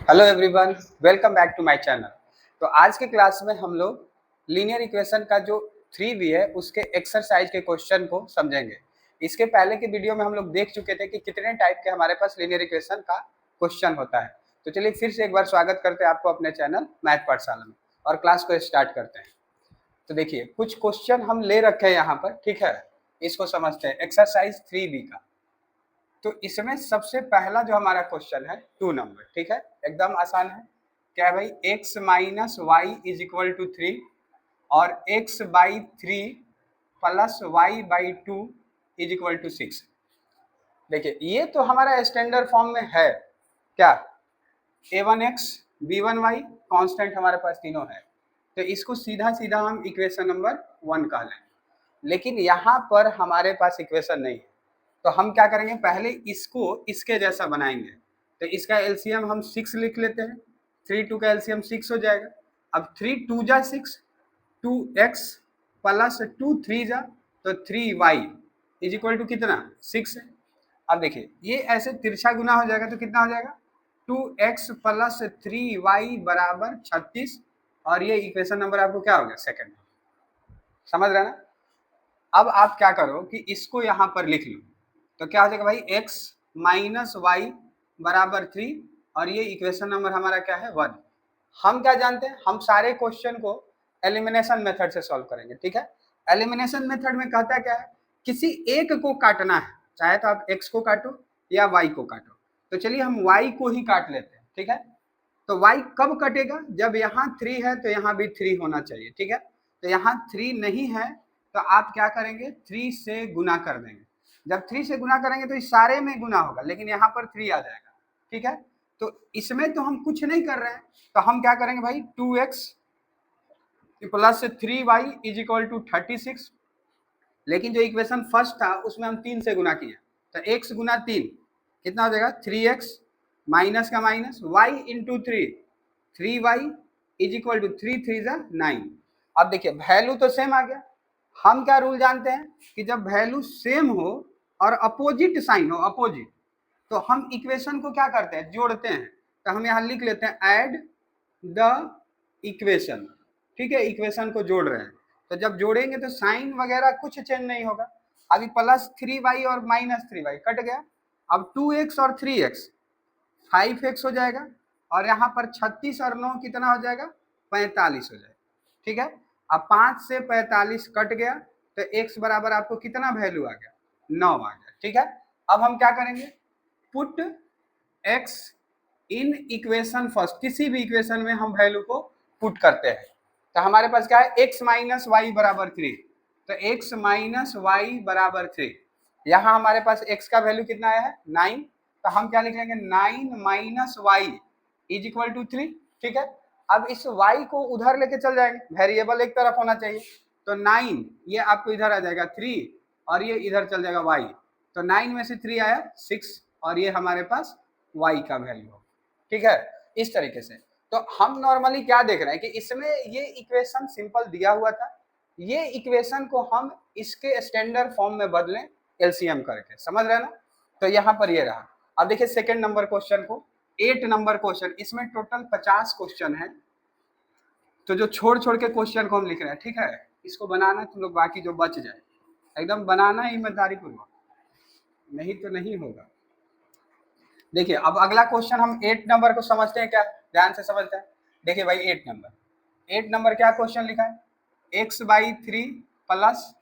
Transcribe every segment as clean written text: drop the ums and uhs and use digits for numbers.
Hello everyone, welcome back to my channel. तो आज के क्लास में हम लोग लीनियर इक्वेशन का जो 3b है उसके एक्सरसाइज के क्वेश्चन को समझेंगे। इसके पहले के वीडियो में हम लोग देख चुके थे कि कितने टाइप के हमारे पास लीनियर इक्वेशन का क्वेश्चन होता है। तो चलिए फिर से एक बार स्वागत करते हैं आपको अपने चैनल मैथ पाठशाला में और क्लास को स्टार्ट करते हैं। तो देखिए कुछ क्वेश्चन हम ले रखे हैं यहाँ पर, ठीक है। इसको समझते हैं, एक्सरसाइज 3b का। तो इसमें सबसे पहला जो हमारा क्वेश्चन है 2 नंबर, ठीक है, एकदम आसान है। क्या है भाई, x minus Y is equal to 3 और x by 3 plus Y by 2 is equal to 6। देखिए ये तो हमारा स्टैंडर्ड फॉर्म में है। क्या, a1x b1y कांस्टेंट हमारे पास तीनों है, तो इसको सीधा सीधा हम इक्वेशन नंबर 1 कह लें। लेकिन यहाँ पर हमारे पास इक्वेशन नहीं है, तो हम क्या करेंगे, पहले इसको इसके जैसा बनाएंगे। तो इसका एलसीएम हम 6 लिख लेते हैं। 3 2 का एलसीएम 6 हो जाएगा। अब 3 2 जा 6, 2x प्लस 2 3 जा तो 3y इज इक्वल टू कितना, 6 है। अब देखिए ये ऐसे तिरछा गुना हो जाएगा तो कितना हो जाएगा, 2x प्लस 3y बराबर 36। और ये इक्वेशन नंबर आपको क्या हो गया, सेकंड। समझ रहे हैं ना। अब आप क्या करो कि इसको यहाँ पर लिख लो, तो क्या हो जाएगा भाई, x माइनस वाई बराबर 3 और ये इक्वेशन नंबर हमारा क्या है, 1। हम क्या जानते हैं, हम सारे क्वेश्चन को एलिमिनेशन मेथड से सॉल्व करेंगे, ठीक है। एलिमिनेशन मेथड में कहता है क्या है, किसी एक को काटना है, चाहे तो आप x को काटो या y को काटो। तो चलिए हम y को ही काट लेते हैं, ठीक है। तो y कब कटेगा, जब यहाँ 3 है तो यहाँ भी 3 होना चाहिए, ठीक है। तो यहाँ 3 नहीं है तो आप क्या करेंगे, 3 से गुना कर देंगे। जब 3 से गुना करेंगे तो इस सारे में गुना होगा, लेकिन यहाँ पर 3 आ जाएगा, ठीक है। तो इसमें तो हम कुछ नहीं कर रहे हैं, तो हम क्या करेंगे भाई, 2x plus 3y is equal to 36। लेकिन जो इक्वेशन फर्स्ट था उसमें हम 3 से गुना किए, तो x गुना 3 कितना हो जाएगा, 3x माइनस का minus y into 3y is equal to 3 3 जा 9। अब देखिए वैल्यू तो सेम आ गया। हम क्या रूल जानते हैं कि जब वैल्यू सेम हो और अपोजिट साइन हो, अपोजिट, तो हम इक्वेशन को क्या करते हैं, जोड़ते हैं। तो हम यहाँ लिख लेते हैं ऐड द इक्वेशन, ठीक है। इक्वेशन को जोड़ रहे हैं, तो जब जोड़ेंगे तो साइन वगैरह कुछ चेंज नहीं होगा। अभी प्लस 3y और माइनस 3y कट गया। अब 2x और 3x 5x हो जाएगा, और यहाँ पर 36 और 9 कितना हो जाएगा, 45 हो जाएगा, ठीक है। अब 5 से 45 कट गया तो x बराबर आपको कितना वैल्यू आ गया, 9 आ गया, ठीक है। अब हम क्या करेंगे, put x in equation first, किसी भी इक्वेशन में हम वैल्यू को पुट करते हैं। तो हमारे पास क्या है, x माइनस वाई बराबर 3, तो x माइनस वाई बराबर 3। यहाँ हमारे पास x का वैल्यू कितना आया है, 9, तो हम क्या लिख लेंगे, 9 minus Y is equal to 3, ठीक है। अब इस y को उधर लेके चल जाएंगे, वेरिएबल एक तरफ होना चाहिए। तो 9 ये आपको इधर आ जाएगा 3 और ये इधर चल जाएगा y, तो 9 में से 3 आया 6 और ये हमारे पास y का वैल्यू, ठीक है। इस तरीके से तो हम नॉर्मली क्या देख रहे हैं कि इसमें ये इक्वेशन सिंपल दिया हुआ था, ये इक्वेशन को हम इसके स्टैंडर्ड फॉर्म में बदलें एलसीएम करके, समझ रहे हैं ना। तो यहाँ पर ये रहा। अब देखिए सेकंड नंबर क्वेश्चन को, 8 नंबर क्वेश्चन, इसमें टोटल 50 क्वेश्चन है। तो जो छोड़ छोड़ के क्वेश्चन को हम लिख रहे हैं, ठीक है, इसको बनाना तुम लोग, बाकी जो बच जाए एकदम बनाना ईमानदारी पूर्वक, नहीं तो नहीं होगा। देखिए अब अगला क्वेश्चन हम 8 नंबर को समझते हैं, क्या ध्यान से समझते हैं। देखिए भाई 8 नंबर क्या क्वेश्चन लिखा है, x by 3 plus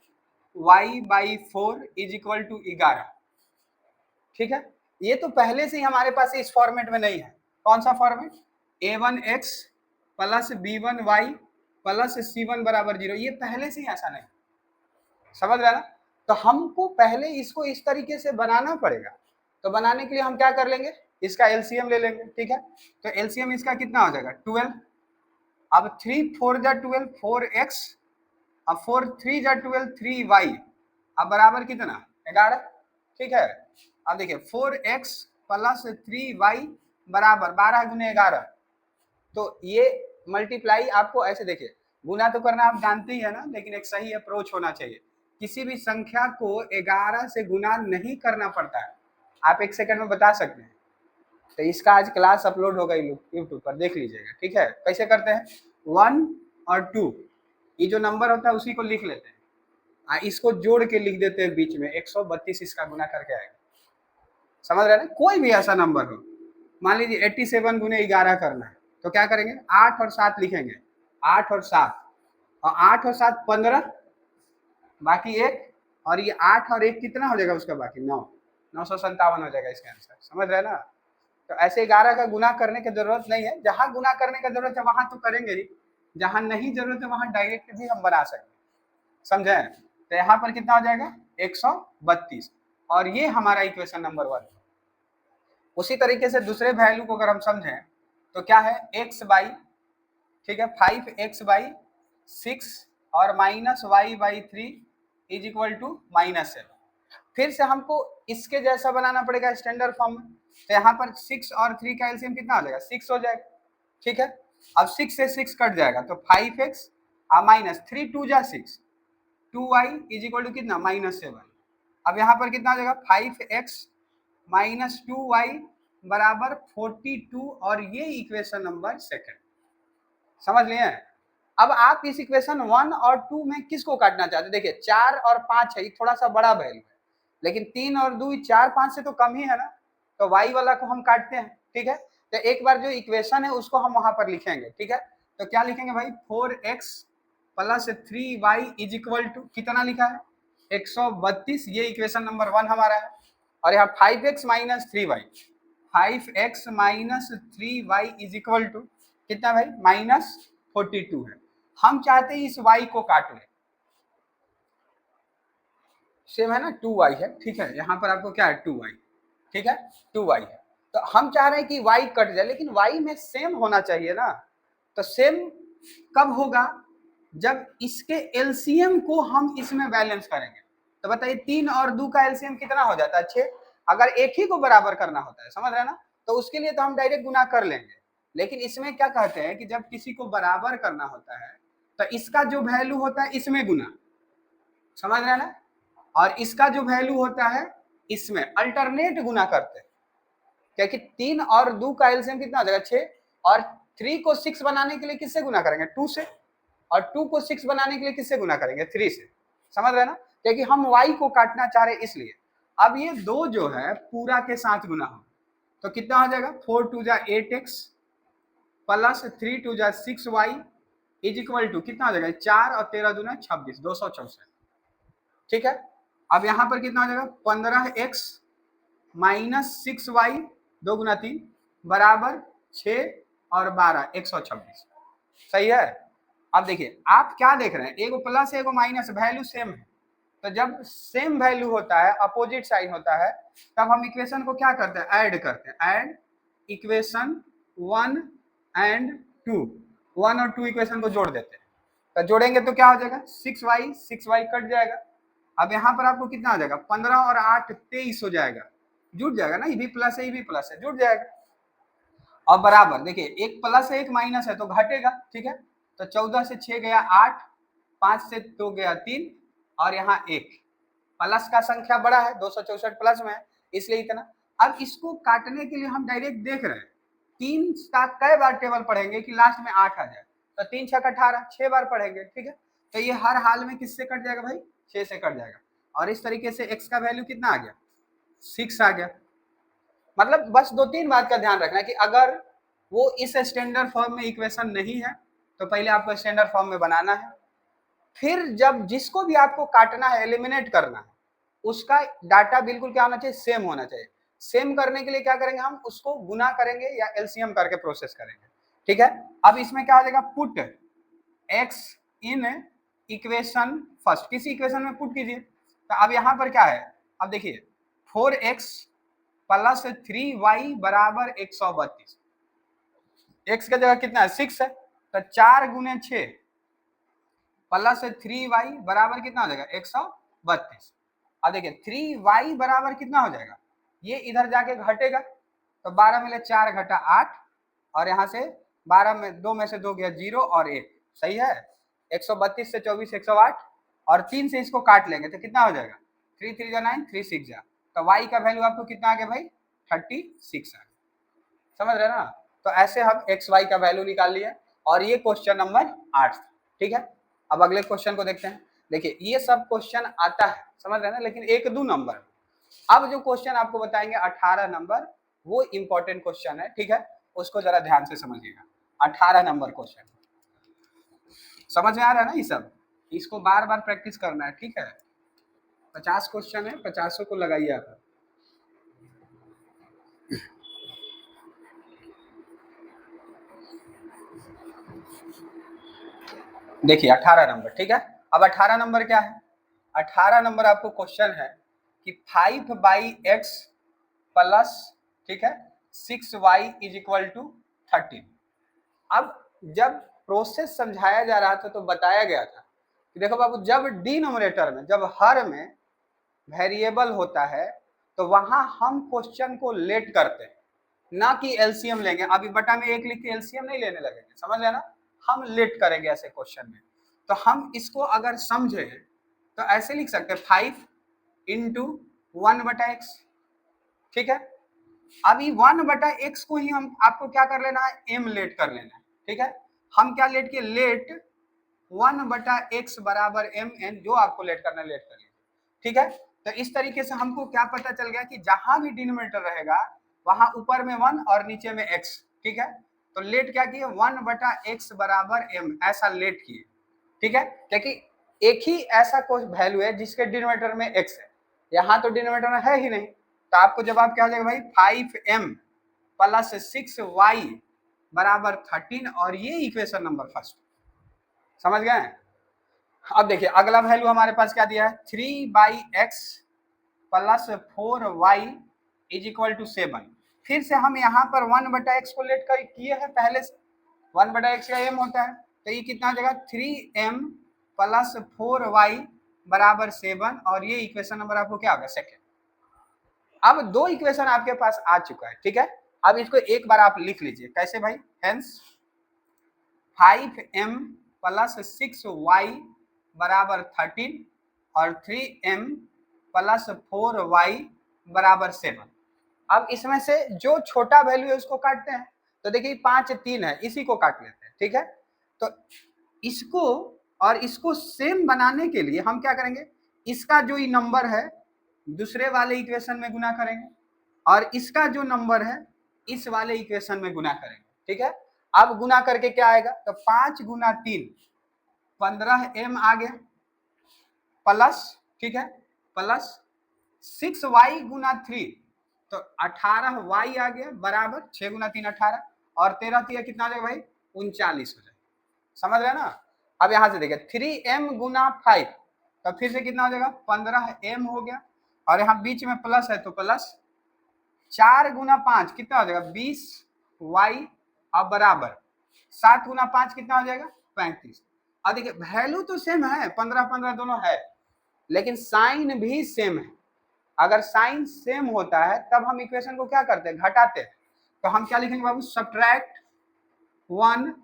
y by 4 is equal to 11, ठीक है। ये तो पहले से ही हमारे पास इस फॉर्मेट में नहीं है। कौन सा format, a1x plus b1y plus c1 बराबर 0, ये पहले से ही ऐसा नहीं, समझ रहे ना। तो हमको पहले इसको इस तरीके से बनाना पड़ेगा। तो बनाने के लिए हम क्या कर लेंगे, इसका एलसीएम ले लेंगे, ठीक है। तो एलसीएम इसका कितना हो जाएगा, 12। अब 3 4 जा 12, 4x, अब 4 3 जा 12, 3y, अब बराबर कितना, 11, ठीक है। अब देखिए 4x प्लस 3y बराबर 12 गुने 11, तो ये मल्टीप्लाई आपको ऐसे, देखिए गुना तो करना आप जानते ही है ना, लेकिन एक सही अप्रोच होना चाहिए। किसी भी संख्या को 11 से गुना नहीं करना पड़ता है। आप एक सेकंड में बता सकते हैं, तो इसका आज क्लास अपलोड होगा यूट्यूब पर, देख लीजिएगा, ठीक है। कैसे करते हैं, 1 और 2 ये जो नंबर होता है उसी को लिख लेते हैं, इसको जोड़ के लिख देते हैं बीच में 132, इसका गुना करके आएगा। समझ रहे हैं ना, कोई भी ऐसा नंबर हो, मान लीजिए 87 गुने 11 करना है, तो क्या करेंगे, 8 और 7 लिखेंगे, 8 और 7, और 8 और 7 15, बाकी 1, और ये 8 और 1 कितना हो जाएगा उसका बाकी 9, 957 हो जाएगा इसका आंसर। समझ रहे हैं ना। तो ऐसे 11 का गुना करने की जरूरत नहीं है, जहां गुना करने की जरूरत है वहां तो करेंगे ही, जहां नहीं जरूरत है वहां डायरेक्ट भी हम बना सकते हैं। समझे। तो यहाँ पर कितना हो जाएगा 132, और ये हमारा इक्वेशन नंबर 1। उसी तरीके से दूसरे वैल्यू को अगर हम समझें तो क्या है, x बाई, ठीक है, 5x बाई 6 और minus y by 3 is equal to -7। फिर से हमको इसके जैसा बनाना पड़ेगा स्टैंडर्ड फॉर्म में। तो यहाँ पर 6 और 3 का एलसीएम कितना हो जाएगा, 6 हो जाएगा, ठीक है। अब 6 से 6 कट जाएगा तो 5x और माइनस 3 2 जा 6, 2y इज इक्वल टू कितना, -7। अब यहाँ पर कितना हो जाएगा, 5x माइनस 2y बराबर 42, और ये इक्वेशन नंबर 2। समझ लिए। अब आप इस इक्वेशन 1 और 2 में किसको काटना चाहते हैं, देखिए 4 और 5 है, ये थोड़ा सा बड़ा वैल्यू है, लेकिन 3 और 2 4 5 से तो कम ही है ना, तो y वाला को हम काटते हैं, ठीक है। तो एक बार जो इक्वेशन है उसको हम वहां पर लिखेंगे, ठीक है। तो क्या लिखेंगे भाई, 4x plus 3y is equal to कितना लिखा है, 132, ये इक्वेशन नंबर 1 हमारा है। और यहाँ 5x minus 3y, 5x minus 3y is equal to कितना भाई, -42 है। हम चाहते हैं इस y को काट ले, सेम है ना, 2y है, ठीक है। यहाँ पर आपको क्या है, 2y, ठीक है, 2y है। तो हम चाह रहे हैं कि y कट जाए, लेकिन y में सेम होना चाहिए ना। तो सेम कब होगा, जब इसके एलसीएम को हम इसमें बैलेंस करेंगे। तो बताइए 3 और 2 का एलसीएम कितना हो जाता है, 6। अगर एक ही को बराबर करना होता है, समझ रहे हैं ना, तो उसके लिए तो हम डायरेक्ट गुना कर लेंगे। लेकिन इसमें क्या कहते हैं कि जब किसी को बराबर करना होता है तो इसका जो वैल्यू होता है इसमें गुना, समझ रहे हैं ना, और इसका जो वैल्यू होता है इसमें अल्टरनेट गुना करते हैं। क्योंकि 3 और 2 का एलसीएम कितना हो जाएगा, 6, और 3 को 6 बनाने के लिए किससे गुना करेंगे, 2 से, और 2 को 6 बनाने के लिए किससे गुना करेंगे, 3 से। समझ रहे हैं ना, क्योंकि हम y को काटना चाह रहे इसलिए। अब ये दो जो है पूरा के साथ गुना हो, तो कितना हो जाएगा, 4 2 जा 8x प्लस 3 2 जा 6y इज इक्वल टू कितना हो जाएगा, 4 और 13 दूना 26, 264, ठीक है। अब यहाँ पर कितना हो जाएगा, 15x माइनस 6y 2 गुना 3 बराबर 6 और 12 126, सही है। अब देखिए आप क्या देख रहे हैं, एगो प्लस एगो माइनस, वैल्यू सेम है। तो जब सेम वैल्यू होता है, अपोजिट साइन होता है, तब हम इक्वेशन को क्या करते हैं, ऐड करते हैं। ऐड इक्वेशन 1 एंड 2, 1 और 2 इक्वेशन को जोड़ देते हैं। तो जोड़ेंगे तो क्या हो जाएगा, 6y कट जाएगा। अब यहाँ पर आपको कितना हो जाएगा, 15 और 8 23 हो जाएगा, जुड़ जाएगा ना, ये भी प्लस है ये भी प्लस है, जुड़ जाएगा। और बराबर देखिए एक प्लस है एक माइनस है तो घटेगा, ठीक है। तो 14 से 6 गया 8, 5 से 2 गया 3, और यहाँ 1, प्लस का संख्या बड़ा है, 264 प्लस में है, इसलिए इतना। अब इसको काटने के लिए हम डायरेक्ट देख रहे हैं 3 का कई बार टेबल पढ़ेंगे कि लास्ट में 8 आ जाए, तो 3 6 18, 6 बार पढ़ेंगे, ठीक है। तो ये हर हाल में किससे कट जाएगा भाई, 6 से कट जाएगा। और इस तरीके से x का वैल्यू कितना आ गया, 6 आ गया। मतलब बस 2-3 बात का ध्यान रखना है कि अगर वो इस स्टैंडर्ड फॉर्म में इक्वेशन नहीं है तो पहले आपको स्टैंडर्ड फॉर्म में बनाना है। फिर जब जिसको भी आपको काटना है, एलिमिनेट करना है, उसका डाटा बिल्कुल क्या होना चाहिए, सेम होना चाहिए। सेम करने के लिए क्या करेंगे, हम उसको गुना करेंगे या एलसीएम करके प्रोसेस करेंगे, ठीक है। अब इसमें क्या हो जाएगा, put x in equation first, किसी इक्वेशन में पुट कीजिए। तो अब यहाँ पर क्या है, अब देखिए 4x प्लस 3y बराबर 132, x का जगह कितना है, 6 है, तो 4 गुने 6 प्लस 3y बराबर कितना हो जाएगा, 132। अब देखिए 3y बराबर कितना हो जाएगा, ये इधर जाके घटेगा, तो 12 में ले 4 घटा 8, और यहाँ से 12 में 2 में से 2 गया 0 और 1, सही है। 132 से 24 108, और 3 से इसको काट लेंगे तो कितना हो जाएगा, 3 3 जा 9, 3 6 जा, तो y का वैल्यू आपको कितना आ गया भाई, 36 आ गया। समझ रहे ना। तो ऐसे हम एक्स वाई का वैल्यू निकाल लिए और ये क्वेश्चन नंबर 8 था। ठीक है, अब अगले क्वेश्चन को देखते हैं। देखिए ये सब क्वेश्चन आता है, समझ रहे ना, लेकिन 1-2 नंबर। अब जो क्वेश्चन आपको बताएंगे 18 नंबर, वो इंपॉर्टेंट क्वेश्चन है। ठीक है, उसको जरा ध्यान से समझिएगा। 18 नंबर क्वेश्चन समझ में आ रहा है ना, ये सब इसको बार बार प्रैक्टिस करना है। ठीक है, 50 क्वेश्चन है, 50 को लगाइए आप। देखिए 18 नंबर। ठीक है, अब 18 नंबर क्या है? 18 नंबर आपको क्वेश्चन है कि 5/x प्लस, ठीक है, 6y इज इक्वल टू 13। अब जब प्रोसेस समझाया जा रहा था तो बताया गया था कि देखो बाबू, जब डिनोमिनेटर में, जब हर में वेरिएबल होता है तो वहां हम क्वेश्चन को लेट करते हैं, ना कि एलसीएम लेंगे। अभी बटा में 1 लिख के एलसीएम नहीं लेने लगेंगे, समझ लेना, हम लेट करेंगे ऐसे क्वेश्चन में। तो हम इसको अगर समझे तो ऐसे लिख सकते हैं 5 इंटू 1/x। ठीक है, अभी 1/x को ही हम आपको क्या कर लेना है, m लेट कर लेना है। ठीक है, हम क्या लेट के, लेट 1/x बराबर mn, जो आपको लेट करना लेट कर लीजिए। ठीक है, तो इस तरीके से हमको क्या पता चल गया कि जहां भी डिनोमिनेटर रहेगा वहां ऊपर में 1 और नीचे में x। ठीक है, तो लेट क्या किए, 1/x बराबर m, ऐसा लेट किए। ठीक है, क्योंकि एक ही ऐसा कोई वैल्यू है जिसके डिनोमिनेटर में x है, यहाँ तो डिनोमिनेटर में है ही नहीं। तो आपको जवाब क्या हो जाएगा भाई, 5m प्लस 6y बराबर 13, और ये इक्वेशन नंबर फर्स्ट। समझ गए। अब देखिए अगला वैल्यू हमारे पास क्या दिया है, 3/x plus 4y is equal to 7। फिर से हम यहाँ पर 1/x को लेट कर किए हैं पहले से, 1/x का m होता है, तो ये कितना हो जाएगा, 3m प्लस 4y बराबर 7, और ये इक्वेशन नंबर आपको क्या होगा, सेकेंड। अब दो इक्वेशन आपके पास आ चुका है। ठीक है, अब इसको एक बार आप लिख लीजिए, कैसे भाई, हेंस 5m प्लस 6y बराबर 13 और 3m प्लस 4y बराबर 7। अब इसमें से जो छोटा वैल्यू है उसको काटते हैं, तो देखिए 5 3 है, इसी को काट लेते हैं। ठीक है, तो इसको और इसको सेम बनाने के लिए हम क्या करेंगे, इसका जो नंबर है दूसरे वाले इक्वेशन में गुना करेंगे, और इसका जो नंबर है इस वाले इक्वेशन में गुना करेंगे। ठीक है, अब गुना करके क्या आएगा, तो 5 गुना 3 15m आ गया, प्लस, ठीक है, प्लस 6y गुना 3 तो 18y आ गया, बराबर 6 गुना 3 18, और 13 3 कितना आ जाएगा भाई, 39 हो जाएगा। समझ रहे ना। अब यहां से देखिए 3m गुना 5, तो फिर से कितना हो जाएगा, 15m हो गया, और यहाँ बीच में प्लस है तो प्लस 4 गुना 5 कितना हो जाएगा, 20y, अब बराबर 7 गुना 5 कितना हो जाएगा, 35। अब देखिए वैल्यू तो सेम है, 15 15 दोनों है, लेकिन साइन भी सेम है। अगर साइन सेम होता है तब हम इक्वेशन को क्या करते हैं, घटाते हैं। तो हम क्या लिखेंगे बाबू, सब्ट्रैक्ट 1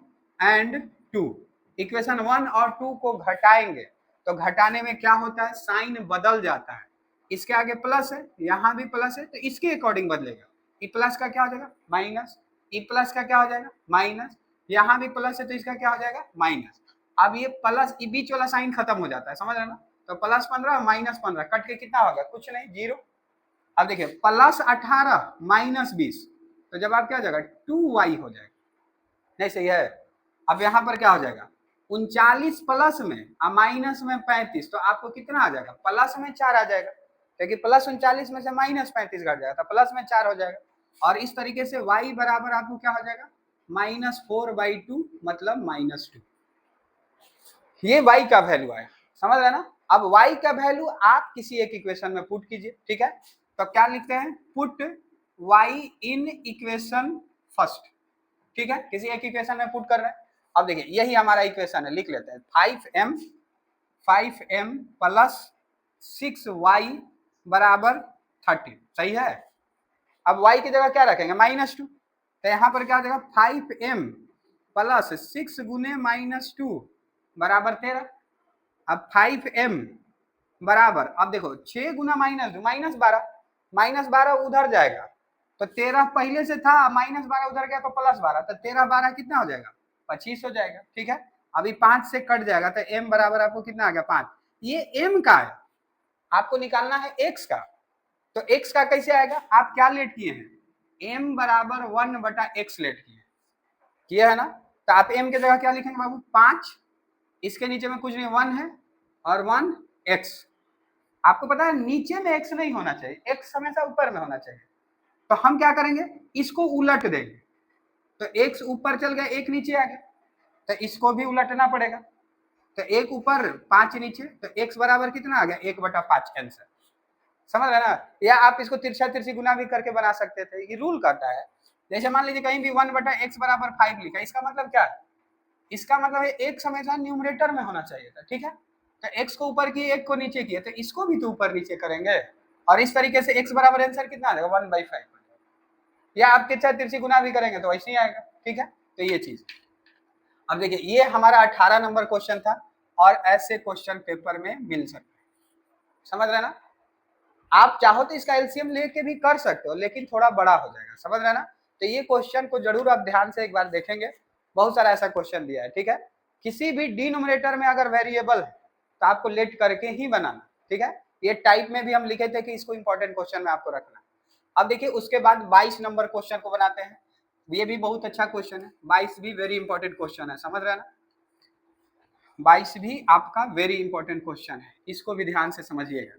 एंड 2। इक्वेशन 1 और 2 को घटाएंगे तो घटाने में क्या होता है, साइन बदल जाता है। इसके आगे प्लस है, यहाँ भी प्लस है, तो इसके अकॉर्डिंग बदलेगा। ई प्लस का क्या हो जाएगा, माइनस, ई प्लस का क्या हो जाएगा, माइनस, यहाँ भी प्लस है तो इसका क्या हो जाएगा, माइनस। अब ये प्लस, ये बीच वाला साइन खत्म हो जाता है, समझ रहे ना। तो प्लस 15 माइनस 15 कट के कितना होगा, कुछ नहीं, 0। अब देखिए प्लस 18 माइनस 20, तो जवाब क्या हो जाएगा, 2y हो जाएगा। नहीं सही है। अब यहाँ पर क्या हो जाएगा, 39 प्लस में और माइनस में 35, तो आपको कितना आ जाएगा, प्लस में 4 आ जाएगा, क्योंकि प्लस 39 में से माइनस 35 घट जाएगा तो प्लस में 4 हो जाएगा। और इस तरीके से y बराबर आपको क्या हो जाएगा, -4/2, मतलब -2। ये y का वैल्यू आया, समझ रहे ना। अब y का वैल्यू आप किसी एक इक्वेशन में पुट कीजिए। ठीक है, तो क्या लिखते हैं, put y in equation first. ठीक है, किसी एक इक्वेशन में पुट कर रहे हैं। अब देखिए यही हमारा इक्वेशन है, लिख लेते हैं, 5m प्लस 6y बराबर 30। सही है। अब y की जगह क्या रखेंगे, -2, तो यहाँ पर क्या हो जाएगा, 5m प्लस 6 गुने -2 बराबर 13। अब 5m बराबर, अब देखो 6 गुना -2 -12, -12 उधर जाएगा तो 13 पहले से था, -12 उधर गया तो +12, तो 13 12 कितना हो जाएगा 25 हो जाएगा। ठीक है, अभी 5 से कट जाएगा तो m बराबर आपको कितना आ गया 5। ये m का है, आपको निकालना है x का। तो x का कैसे आएगा, आप क्या लेट किए हैं, m बराबर 1/x लेट किए है ना। तो आप m की जगह क्या लिखेंगे बाबू 5, इसके नीचे में कुछ नहीं 1 है और 1 x। आपको पता है नीचे में x नहीं होना चाहिए, x हमेशा ऊपर में होना चाहिए। तो हम क्या करेंगे, इसको उलट देंगे, तो x ऊपर चल गया, एक नीचे आ गया, तो इसको भी उलटना पड़ेगा। तो एक ऊपर 5 नीचे, तो x बराबर कितना आ गया 1/5 आंसर। समझ रहे ना। या आप इसको तिरछा तिरछी गुना भी करके बना सकते थे, ये रूल करता है। जैसे मान लीजिए कहीं भी 1/x बराबर 5 लिखा, इसका मतलब क्या है, इसका मतलब है x हमेशा न्यूमरेटर में होना चाहिए था। ठीक है, तो x को ऊपर किए, एक को नीचे किए, तो इसको भी तो ऊपर नीचे करेंगे, और इस तरीके से x बराबर आंसर कितना आ जाएगा 1/5। या आप तिरछा तिरछी गुना भी करेंगे तो वैसे ही आएगा। ठीक है, तो ये चीज। अब देखिए ये हमारा 18 नंबर क्वेश्चन था, और ऐसे क्वेश्चन पेपर में मिल सकते हैं। समझ रहे ना। आप चाहो तो इसका एलसीएम लेके भी कर सकते हो, लेकिन थोड़ा बड़ा हो जाएगा। समझ रहे ना। तो ये क्वेश्चन को जरूर आप ध्यान से एक बार देखेंगे, बहुत सारा ऐसा क्वेश्चन दिया है। ठीक है, किसी भी डिनोमिनेटर में अगर वेरिएबल है तो आपको लेट करके ही बनाना। ठीक है, ये टाइप में भी हम लिखे थे कि इसको इंपॉर्टेंट क्वेश्चन में आपको रखना। अब देखिए उसके बाद 22 नंबर क्वेश्चन को बनाते हैं। ये भी बहुत अच्छा क्वेश्चन है, 22 भी वेरी इंपॉर्टेंट क्वेश्चन है। समझ रहे ना, 22 भी आपका वेरी इंपॉर्टेंट क्वेश्चन है, इसको भी ध्यान से समझिएगा।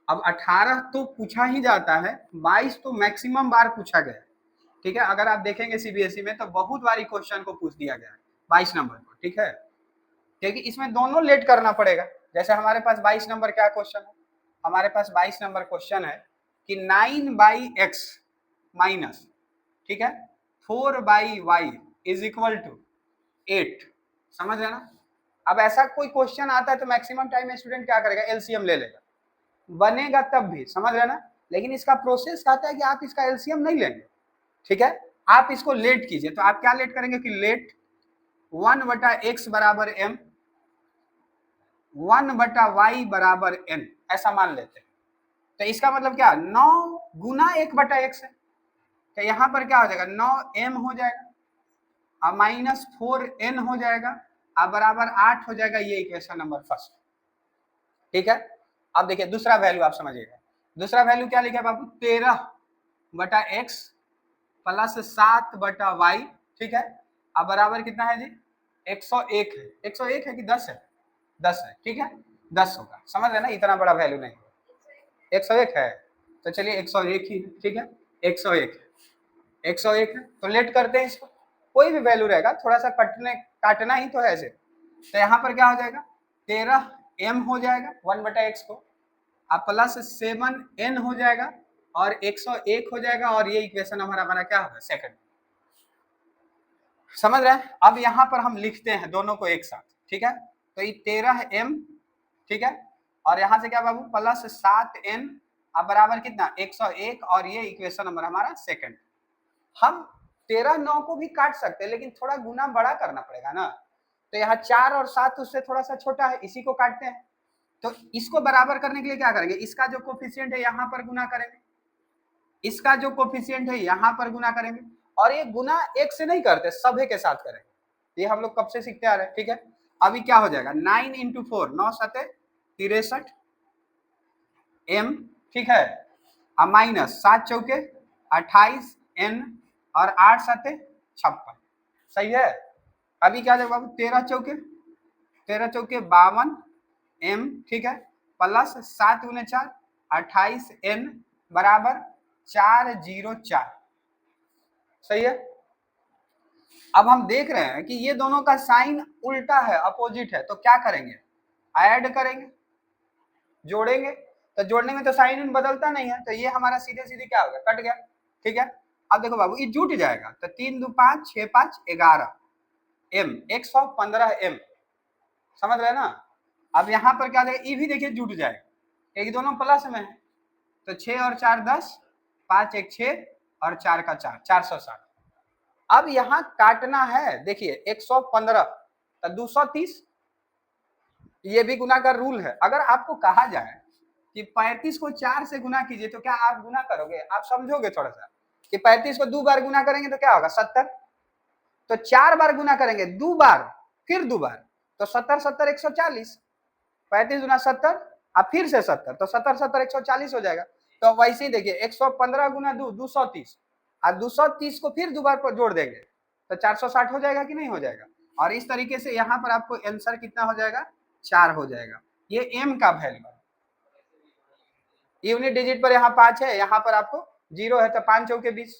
अब 18 तो पूछा ही जाता है, 22 तो मैक्सिमम बार पूछा गया। ठीक है, अगर आप देखेंगे सीबीएसई में तो बहुत बारी क्वेश्चन को पूछ दिया गया है 22 नंबर को। ठीक है, क्योंकि इसमें दोनों लेट करना पड़ेगा। जैसे हमारे पास 22 नंबर क्या क्वेश्चन है, हमारे पास 22 नंबर क्वेश्चन है कि 9/x माइनस, ठीक है, 4/y इज इक्वल टू 8। समझ रहे ना। अब ऐसा कोई क्वेश्चन आता है तो मैक्सिमम टाइम में स्टूडेंट क्या करेगा, एलसीएम ले लेगा, बनेगा तब भी। समझ रहे ना, लेकिन इसका प्रोसेस कहता है कि आप इसका एलसीएम नहीं लेंगे। ठीक है, आप इसको लेट कीजिए, तो आप क्या लेट करेंगे कि लेट 1/x बराबर m, 1/y बराबर n, ऐसा मान लेते हैं। तो इसका मतलब क्या, 9 गुना 1/x है, तो यहाँ पर क्या हो जाएगा 9m हो जाएगा, और -4n हो जाएगा, और बराबर 8 हो जाएगा। ये इक्वेशन नंबर फर्स्ट। ठीक है, अब देखिए दूसरा वैल्यू आप समझिएगा। दूसरा वैल्यू क्या लिखा है बाबू, 13/x प्लस 7/y। ठीक है, अब बराबर कितना है जी 101 है। 101 है कि 10 है, 10 है। ठीक है, 10 होगा। समझ रहे ना, इतना बड़ा वैल्यू नहीं, 101 है, तो चलिए 101 ही है। ठीक है, 101 है, 101 है, तो लेट करते हैं इसको। कोई भी वैल्यू रहेगा, थोड़ा सा काटना ही तो है ऐसे। तो यहाँ पर क्या हो जाएगा 13m हो जाएगा 1/x को, अब प्लस 7n हो जाएगा, और 101 हो जाएगा, और ये इक्वेशन हमारा बना क्या होगा सेकंड। समझ रहे हैं। अब यहाँ पर हम लिखते हैं दोनों को एक साथ। ठीक है, तो ये 13m, ठीक है, और यहाँ से क्या बाबू प्लस 7n, अब बराबर कितना 101, और ये इक्वेशन नंबर हमारा सेकंड। हम 13 9 को भी काट सकते हैं, लेकिन थोड़ा गुना बड़ा करना पड़ेगा ना। तो यहाँ 4 और 7 उससे थोड़ा सा छोटा है, इसी को काटते हैं। तो इसको बराबर करने के लिए क्या करेंगे, इसका जो कोफिशिएंट है यहाँ पर गुना करेंगे, इसका जो कोफिशिएंट है यहाँ पर गुना करेंगे, और ये गुना एक से नहीं करते, सभी के साथ करेंगे। ये हम लोग कब से सीखते आ रहे हैं। ठीक है, अभी क्या हो जाएगा 9 × 4, 9 7 63 m। ठीक है, अब माइनस 7 चौके 28 n, और 8 7 56। सही है। अभी क्या जाएगा बाबू 13 चौके 52 m। ठीक है, प्लस 7 × 4 28 n बराबर 404। सही है। अब हम देख रहे हैं कि ये दोनों का साइन उल्टा है, अपोजिट है, तो क्या करेंगे, ऐड करेंगे, जोड़ेंगे। तो जोड़ने में तो साइन बदलता नहीं है, तो ये हमारा सीधे सीधे क्या हो गया, कट गया। ठीक है, अब देखो बाबू ये जुट जाएगा, तो 3 2 5 6 5 11 m, 115 m। समझ रहे ना। अब यहाँ पर क्या देगा, ये भी देखिए जुट जाएगा, एक दोनों प्लस में है, तो 6 और 4 10, 5 1 6, और 4 का 4 460। अब यहाँ काटना है, देखिए 115 तो 230, ये भी गुना का रूल है। अगर आपको कहा जाए कि 35 को 4 से गुना कीजिए, तो क्या आप गुना करोगे? आप समझोगे थोड़ा सा कि 35 को 2 बार गुना करेंगे तो क्या होगा? 70। तो 4 बार गुना करेंगे, 2 बार, फिर 2 बार, तो 70 70 140, 35 गुना 70 अब फिर से 70, तो 70 70 140 हो जाएगा। तो वैसे ही देखिए 115 गुना 2 230, और 230 को फिर 2 बार जोड़ देंगे तो 460 हो जाएगा कि नहीं हो जाएगा? और इस तरीके से यहाँ पर आपको आंसर कितना हो जाएगा? 4 हो जाएगा। ये m का वैल्यू है। यूनिट डिजिट पर यहाँ 5 है, यहाँ पर आपको 0 है, तो 5 चौके 20,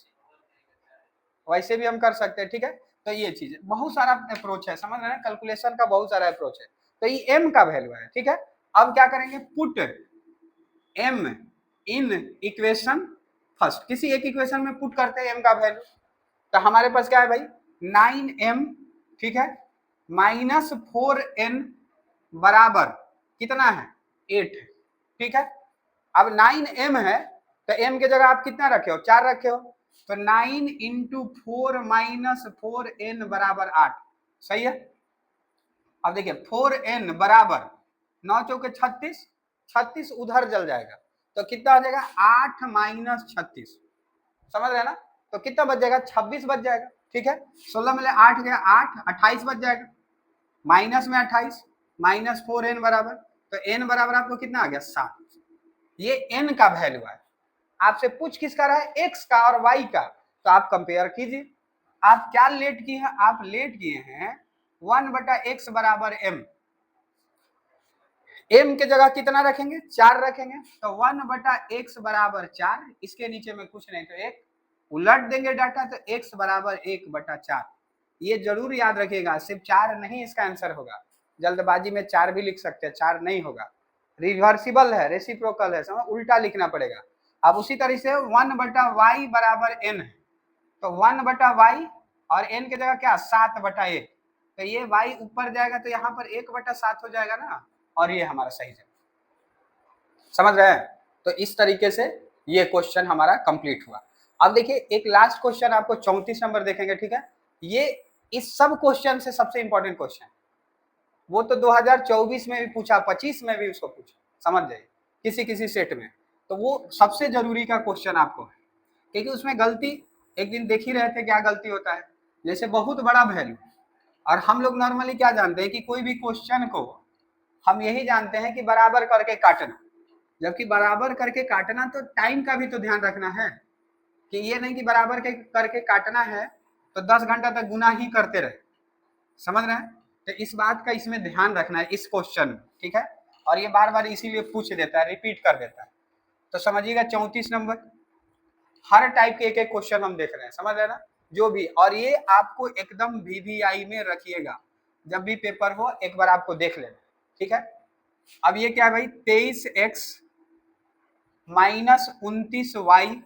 वैसे भी हम कर सकते हैं। ठीक है, तो ये चीज है, बहुत सारा अप्रोच है, समझ रहे हैं? कैलकुलेशन का बहुत सारा अप्रोच है। तो ये m का वैल्यू है। ठीक है, अब क्या करेंगे? Put m in equation first, किसी एक इक्वेशन में पुट करते हैं m का वैल्यू। तो हमारे पास क्या है भाई? 9m, ठीक है, माइनस 4n बराबर कितना है? 8। ठीक है, अब 9m है तो m की जगह आप कितना रखे हो? 4 रखे हो, तो 9 इंटू 4 माइनस 4n बराबर 8। सही है। अब देखिए 4n बराबर 9 चौके 36, 36 उधर जल जाएगा, तो कितना आ जाएगा? 8 माइनस 36, समझ रहे हैं ना? तो कितना बच जाएगा? 26 बच जाएगा। ठीक है, 16 में 8 गया 8, 28 बच जाएगा, माइनस में 28, माइनस 4n बराबर, तो n बराबर आपको कितना आ गया? 7। ये n का वैल्यू है। आपसे पूछ किसका रहा है? x का और y का, तो आप कंपेयर कीजिए। आप क्या लेट किए हैं? आप लेट किए हैं 1/x बराबर m। m के जगह कितना रखेंगे? 4 रखेंगे, तो 1/x बराबर 4, इसके नीचे में कुछ नहीं तो 1, उलट देंगे डाटा तो x बराबर 1/4। ये जरूर याद रखिएगा, सिर्फ 4 नहीं इसका आंसर होगा, जल्दबाजी में 4 भी लिख सकते हैं, 4 नहीं होगा, रिवर्सिबल है, रेसिप्रोकल है, समझ, उल्टा लिखना पड़ेगा। अब उसी तरह से 1/y बराबर n है, तो 1/y और n की जगह क्या? 7/1, तो ये y ऊपर जाएगा तो यहाँ पर 1/7 हो जाएगा ना, और ये हमारा सही है। समझ रहे हैं? तो इस तरीके से ये क्वेश्चन हमारा कंप्लीट हुआ। अब देखिए एक लास्ट क्वेश्चन आपको 34 नंबर देखेंगे। ठीक है, ये इस सब क्वेश्चन से सबसे इंपॉर्टेंट क्वेश्चन, वो तो 2024 में भी पूछा, 25 में भी उसको पूछा, समझ जाइए, किसी किसी सेट में, तो वो सबसे जरूरी का क्वेश्चन आपको है, क्योंकि उसमें गलती एक दिन देख ही रहे थे क्या गलती होता है। जैसे बहुत बड़ा वैल्यू, और हम लोग नॉर्मली क्या जानते हैं कि कोई भी क्वेश्चन को हम यही जानते हैं कि बराबर करके काटना, जबकि बराबर करके काटना तो टाइम का भी तो ध्यान रखना है, कि ये नहीं कि बराबर करके काटना है तो 10 घंटा तक गुना ही करते रहे। समझ रहे हैं? तो इस बात का इसमें ध्यान रखना है इस क्वेश्चन में। ठीक है, और ये बार बार इसीलिए पूछ देता है, रिपीट कर देता है। तो समझिएगा 34 नंबर, हर टाइप के एक एक क्वेश्चन हम देख रहे हैं, समझ रहे हैं ना, जो भी, और ये आपको एकदम VVI में रखिएगा, जब भी पेपर हो एक बार आपको देख लेना। ठीक है, अब ये क्या है भाई? 23x माइनस 29y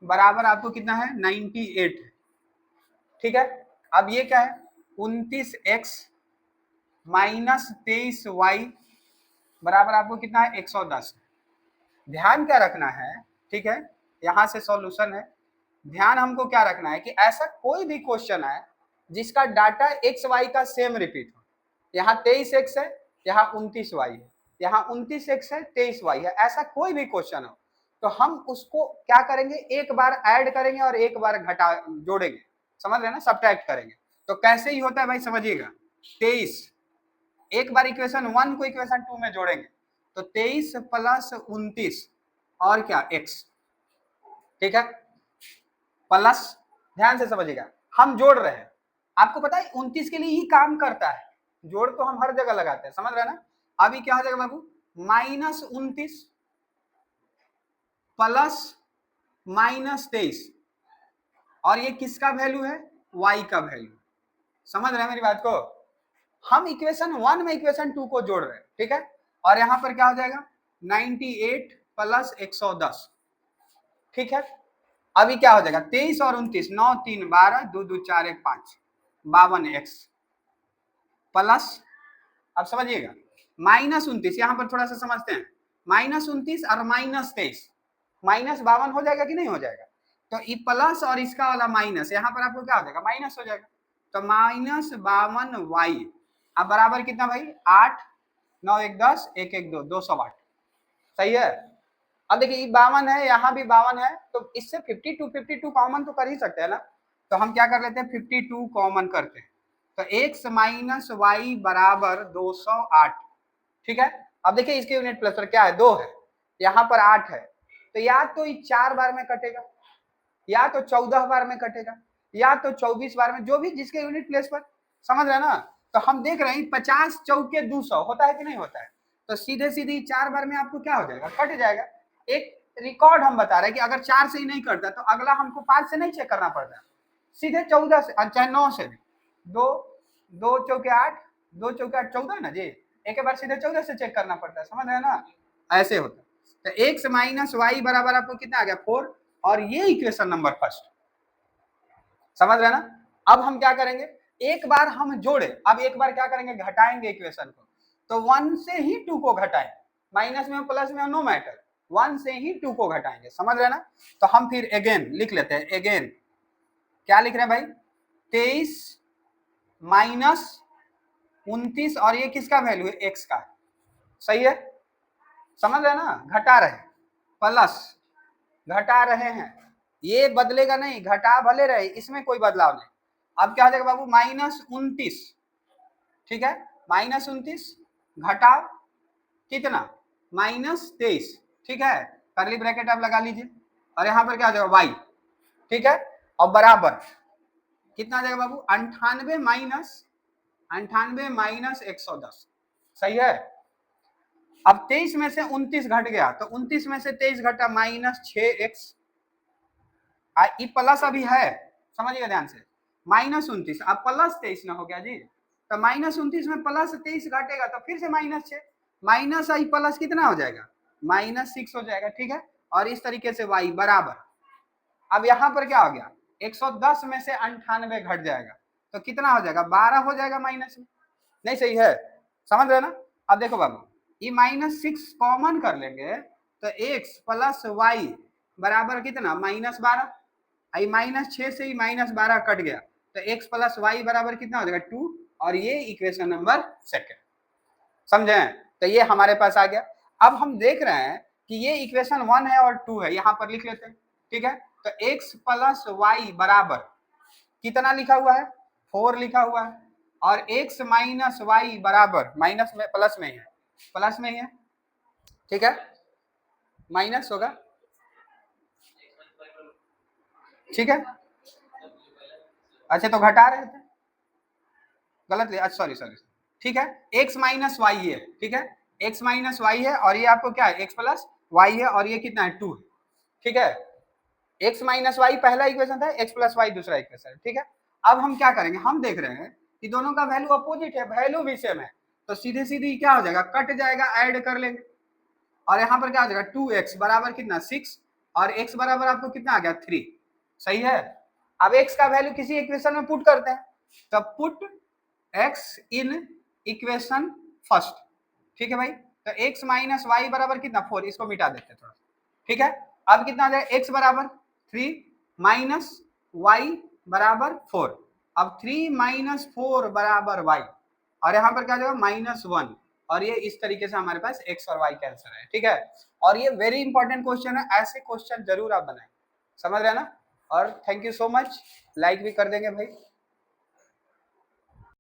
बराबर आपको कितना है? 98। ठीक है, अब ये क्या है? 29x माइनस 23y बराबर आपको कितना है? 110। ध्यान क्या रखना है? ठीक है, यहां से सॉल्यूशन है, ध्यान हमको क्या रखना है कि ऐसा कोई भी क्वेश्चन है जिसका डाटा एक्स वाई का सेम रिपीट हो। यहाँ 23x है, यहाँ 29y है, यहाँ 29x है, 23y है, ऐसा कोई भी क्वेश्चन हो तो हम उसको क्या करेंगे? एक बार ऐड करेंगे और एक बार घटा जोड़ेंगे, समझ रहे हैं ना, सब्ट्रैक्ट करेंगे। तो कैसे ही होता है भाई, समझिएगा। 23 एक बार इक्वेशन 1 को इक्वेशन 2 में जोड़ेंगे, तो 23 प्लस 29 और क्या? x। ठीक है, प्लस, ध्यान से समझिएगा, हम जोड़ रहे हैं, आपको पता है 29 के लिए ही काम करता है, जोड़ तो हम हर जगह लगाते हैं, समझ रहे हैं ना। अभी क्या हो जाएगा बाबू? माइनस 29 प्लस माइनस 23, और ये किसका वैल्यू है? y का वैल्यू। समझ रहे हैं मेरी बात को? हम इक्वेशन 1 में इक्वेशन 2 को जोड़ रहे हैं। ठीक है, और यहां पर क्या हो जाएगा? 98 प्लस 110। ठीक है, अभी क्या हो जाएगा? 23 और 29, 9 3 12, 2 2 4 1 5, 52x प्लस, अब समझिएगा, माइनस 29, यहां पर थोड़ा सा समझते हैं, माइनस 29 और माइनस 23, माइनस 52 हो जाएगा कि नहीं हो जाएगा? तो ये प्लस और इसका वाला माइनस, यहाँ पर आपको क्या हो जाएगा? माइनस हो जाएगा, तो माइनस 52y, अब बराबर कितना भाई? 8 9 1 10 1 1 2, 208। सही है। अब देखिए ये 52 है, यहाँ भी 52 है, तो इससे 52 कॉमन तो कर ही सकते हैं ना। तो हम क्या कर लेते हैं 52 कॉमन करते हैं, तो x माइनस वाई बराबर 208। ठीक है। अब देखिए इसके यूनिट प्लस पर क्या है 2 है, यहाँ पर 8 है, तो या तो ये 4 बार में कटेगा, या तो 14 बार में कटेगा, या तो 24 बार में, जो भी जिसके यूनिट प्लेस पर, समझ रहे हैं ना। तो हम देख रहे हैं 50 चौके 200 होता है कि नहीं होता है, तो सीधे सीधे 4 बार में आपको क्या हो जाएगा कट जाएगा। एक रिकॉर्ड हम बता रहे हैं कि अगर 4 से ही नहीं करता तो अगला हमको 5 से नहीं चेक करना पड़ता, सीधे 14 से, चाहे 9 से भी, 2 2 चौके 8, 2 चौके 8 14 ना जी, एक बार सीधे 14 से चेक करना पड़ता है, समझ रहे हैं ना, ऐसे होता है। तो x माइनस वाई बराबर आपको कितना आ गया 4, और ये इक्वेशन नंबर फर्स्ट, समझ रहे हैं ना। अब हम क्या करेंगे, एक बार हम जोड़े, अब एक बार क्या करेंगे घटाएंगे इक्वेशन को, तो 1 से ही 2 को घटाएं, माइनस में प्लस में नो मैटर, 1 से ही 2 को घटाएंगे, समझ रहे हैं ना। तो हम फिर अगेन लिख लेते हैं, अगेन क्या लिख रहे हैं भाई 23 माइनस 29, और ये किसका वैल्यू है x का, सही है, समझ रहे हैं ना, घटा रहे प्लस घटा रहे हैं, ये बदलेगा नहीं, घटा भले रहे, इसमें कोई बदलाव नहीं। अब क्या हो जाएगा बाबू माइनस 29, ठीक है, माइनस 29 घटाओ कितना माइनस 23, ठीक है, करली ब्रैकेट आप लगा लीजिए, और यहाँ पर क्या हो जाएगा y, ठीक है, और बराबर कितना आ जाएगा बाबू 98 माइनस 110, सही है। अब 23 में से 29 घट गया, तो 29 में से 23 घटा माइनस 6x, ई प्लस अभी है, समझिएगा ध्यान से, माइनस 29 अब प्लस 23 ना हो गया जी, तो माइनस 29 में प्लस 23 घटेगा तो फिर से माइनस 6, माइनस आई प्लस कितना हो जाएगा माइनस 6 हो जाएगा, ठीक है। और इस तरीके से y बराबर, अब यहाँ पर क्या हो गया 110 में से 98 घट जाएगा, तो कितना हो जाएगा 12 हो जाएगा माइनस में, नहीं सही है, समझ रहे ना। अब देखो बाबू ये माइनस 6 कॉमन कर लेंगे, तो x प्लस वाई बराबर कितना माइनस 12, आई माइनस 6 से ही माइनस 12 कट गया, तो x प्लस वाई बराबर कितना हो जाएगा 2, और ये इक्वेशन नंबर सेकंड, समझे। तो ये हमारे पास आ गया। अब हम देख रहे हैं कि ये इक्वेशन 1 है और 2 है, यहाँ पर लिख लेते हैं, ठीक है। तो x प्लस वाई बराबर कितना लिखा हुआ है 4 लिखा हुआ है, और x माइनस वाई बराबर माइनस में प्लस में ही है, प्लस में ही है, ठीक है, माइनस होगा, ठीक है। अच्छा तो घटा रहे थे, गलत ले, अच्छा सॉरी सॉरी, ठीक है, x माइनस वाई है, ठीक है, x माइनस वाई है, और ये आपको क्या है x प्लस वाई है, और ये कितना है 2 है, ठीक है। x माइनस वाई पहला इक्वेशन था, x प्लस वाई दूसरा इक्वेशन है, ठीक है। अब हम क्या करेंगे, हम देख रहे हैं कि दोनों का वैल्यू अपोजिट है, वैल्यू भी सेम है, तो सीधे सीधे क्या हो जाएगा कट जाएगा, ऐड कर लेंगे, और यहाँ पर क्या हो जाएगा 2x बराबर कितना 6, और x बराबर आपको कितना आ गया 3, सही है। अब x का वैल्यू किसी इक्वेशन में पुट करते हैं, तो put x in equation first, ठीक है भाई। तो x माइनस वाई बराबर कितना 4, इसको मिटा देते हैं थोड़ा, ठीक है। अब कितना आ जाएगा x बराबर 3 माइनस वाई बराबर 4, अब 3 माइनस 4 बराबर y, और यहाँ पर क्या जाएगा -1, और ये इस तरीके से हमारे पास x और y का आंसर है, ठीक है। और ये वेरी इंपॉर्टेंट क्वेश्चन है, ऐसे क्वेश्चन जरूर आप बनाएं, समझ रहे हैं ना। और thank you so much, like भी कर देंगे भाई।